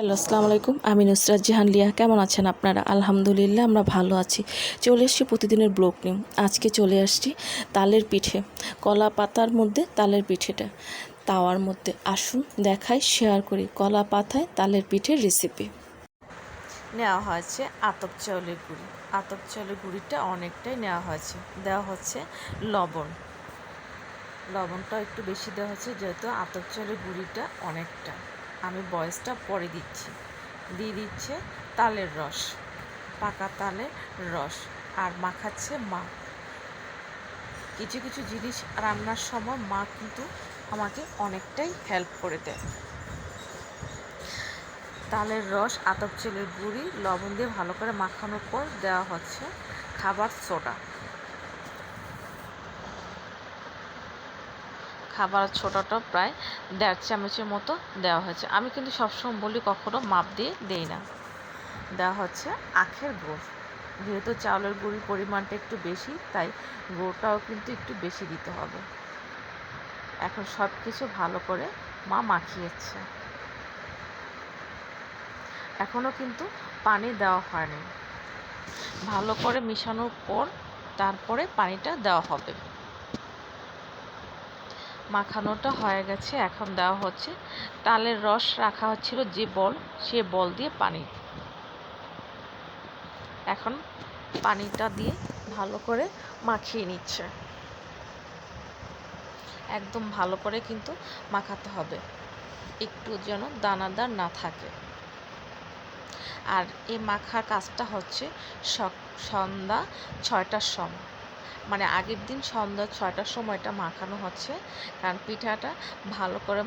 Hello, আসসালামু আলাইকুম। আমি নুসরাত জাহান লিয়া। কেমন আছেন আপনারা? আলহামদুলিল্লাহ আমরা ভালো আছি। চলে এসেছি প্রতিদিনের ব্লগ নিয়ে। আজকে চলে আসছি তালের পিঠে, কলা পাতার মধ্যে তালের পিঠেটা তাওয়ার মধ্যে। আসুন দেখাই, শেয়ার করি কলা পাতায় তালের পিঠের রেসিপি। নেওয়া হয়েছে আতপ চাউলের গুঁড়ি। আতপ চাউলের গুঁড়িটা অনেকটাই নেওয়া হয়েছে। দেওয়া হচ্ছে লবণ। লবণটা একটু বেশি দেওয়া হচ্ছে যেহেতু আতপ চাউলের গুঁড়িটা অনেকটা। আমি বয়সটা পরে দিচ্ছি। দিয়ে দিচ্ছে তালের রস, পাকা তালের রস, আর মাখাচ্ছে মা। কিছু কিছু জিনিস রান্নার সময় মা কিন্তু আমাকে অনেকটাই হেল্প করে দেয়। তালের রস, আতপ চালের গুঁড়ি, লবণ দিয়ে ভালো করে মাখানোর পর দেওয়া হচ্ছে খাবার সোডা। খাবার ছোটোটা প্রায় 1.5 চামচের মতো দেওয়া হয়েছে। আমি কিন্তু সবসময় বলি কখনো মাপ দিয়ে দেই না। দেওয়া হচ্ছে আখের গুড়। যেহেতু চাউলের গুঁড়ির পরিমাণটা একটু বেশি, তাই গুড়টাও কিন্তু একটু বেশি দিতে হবে। এখন সব কিছু ভালো করে মা মাখিয়েছে। এখনও কিন্তু পানি দেওয়া হয়নি। ভালো করে মিশানোর পর তারপরে পানিটা দেওয়া হবে। মাখানোটা হয়ে গেছে। এখন দেওয়া হচ্ছে তালের রস রাখা হচ্ছিল যে বল, সে বল দিয়ে পানি। এখন পানিটা দিয়ে ভালো করে মাখিয়ে নিচ্ছে। একদম ভালো করে কিন্তু মাখাতে হবে, একটু যেন দানাদার না থাকে। আর এই মাখার কাজটা হচ্ছে সন্ধ্যা 6টার সময়, মানে আগের দিন সন্ধ্যা 6টার সময় এটা মাখানো হচ্ছে। কারণ পিঠাটা ভালো করে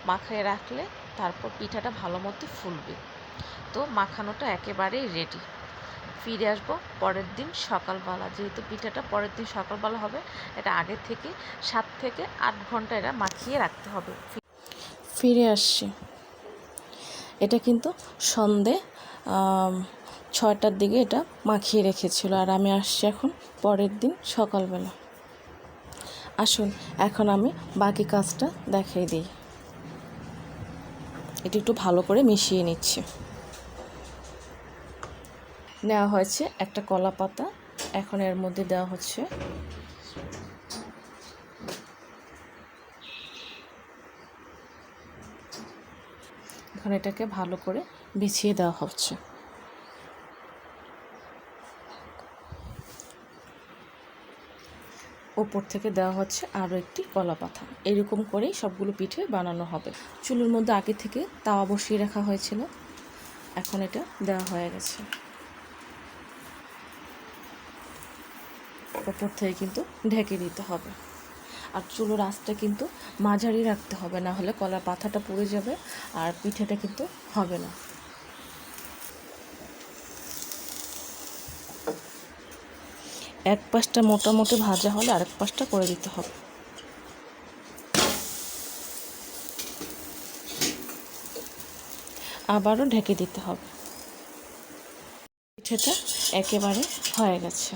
মাখিয়ে রাখলে তারপর পিঠাটা ভালো মতো ফুলবে। তো মাখানোটা একেবারেই রেডি। ফিরে আসবো পরের দিন সকালবেলা। যেহেতু পিঠাটা পরের দিন সকালবেলা হবে, এটা আগে থেকে 7 থেকে 8 ঘন্টা এটা মাখিয়ে রাখতে হবে। ফিরে আসছি। এটা কিন্তু সন্ধে 6টার দিকে এটা মাখিয়ে রেখেছিল, আর আমি আসছি এখন পরের দিন সকালবেলা। আসুন এখন আমি বাকি কাজটা দেখিয়ে দিই। এটা একটু ভালো করে মিশিয়ে নিচ্ছি। নেওয়া হয়েছে একটা কলা পাতা। এখন এর মধ্যে দেওয়া হচ্ছে এখন এটাকে ভালো করে বিছিয়ে দেওয়া হচ্ছে। ওপর থেকে দেওয়া হচ্ছে আরও একটি কলা পাতা। এরকম করেই সবগুলো পিঠে বানানো হবে। চুলের মধ্যে আগে থেকে তাওয়া বসিয়ে রাখা হয়েছিল, এখন এটা দেওয়া হয়ে গেছে। ওপর থেকে কিন্তু ঢেকে দিতে হবে। আর চুলোর আঁচটা কিন্তু মাঝারি রাখতে হবে, না হলে কলার পাতাটা পুড়ে যাবে আর পিঠেটা কিন্তু হবে না। এক পাশটা মোটামুটি ভাজা হলে আরেক পাশটা করে দিতে হবে। আবারও ঢেকে দিতে হবে। পিঠেটা একেবারে হয়ে গেছে।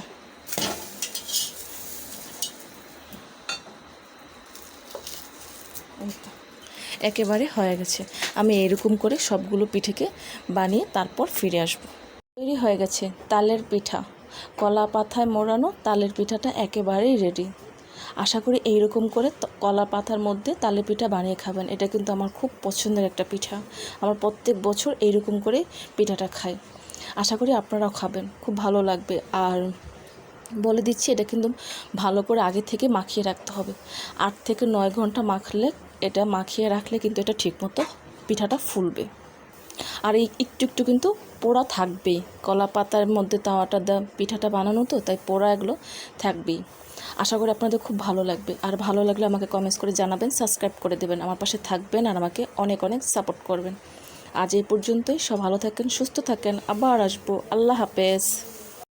একেবারে হয়ে গেছে। আমি এরকম করে সবগুলো পিঠেকে বানিয়ে তারপর ফিরে আসব। তৈরি হয়ে গেছে তালের পিঠা। কলা পাতায় মোড়ানো তালের পিঠাটা একেবারেই রেডি। আশা করি এইরকম করে কলা পাতার মধ্যে তালের পিঠা বানিয়ে খাবেন। এটা কিন্তু আমার খুব পছন্দের একটা পিঠা। আমার প্রত্যেক বছর এইরকম করে পিঠাটা খাই। আশা করি আপনারাও খাবেন, খুব ভালো লাগবে। আর বলে দিচ্ছি, এটা কিন্তু ভালো করে আগে থেকে মাখিয়ে রাখতে হবে। 8 থেকে 9 ঘন্টা এটা মাখিয়ে রাখলে কিন্তু এটা ঠিকমতো পিঠাটা ফুলবে। আর এই একটু একটু কিন্তু পোড়া থাকবেই। কলা পাতার মধ্যে তাওয়াটা পিঠাটা বানানো, তো তাই পোড়া এগুলো থাকবেই। আশা করি আপনাদের খুব ভালো লাগবে। আর ভালো লাগলে আমাকে কমেন্টস করে জানাবেন, সাবস্ক্রাইব করে দেবেন, আমার পাশে থাকবেন আর আমাকে অনেক অনেক সাপোর্ট করবেন। আজ এই পর্যন্তই। সব ভালো থাকেন, সুস্থ থাকেন। আবার আসবো। আল্লাহ হাফেজ।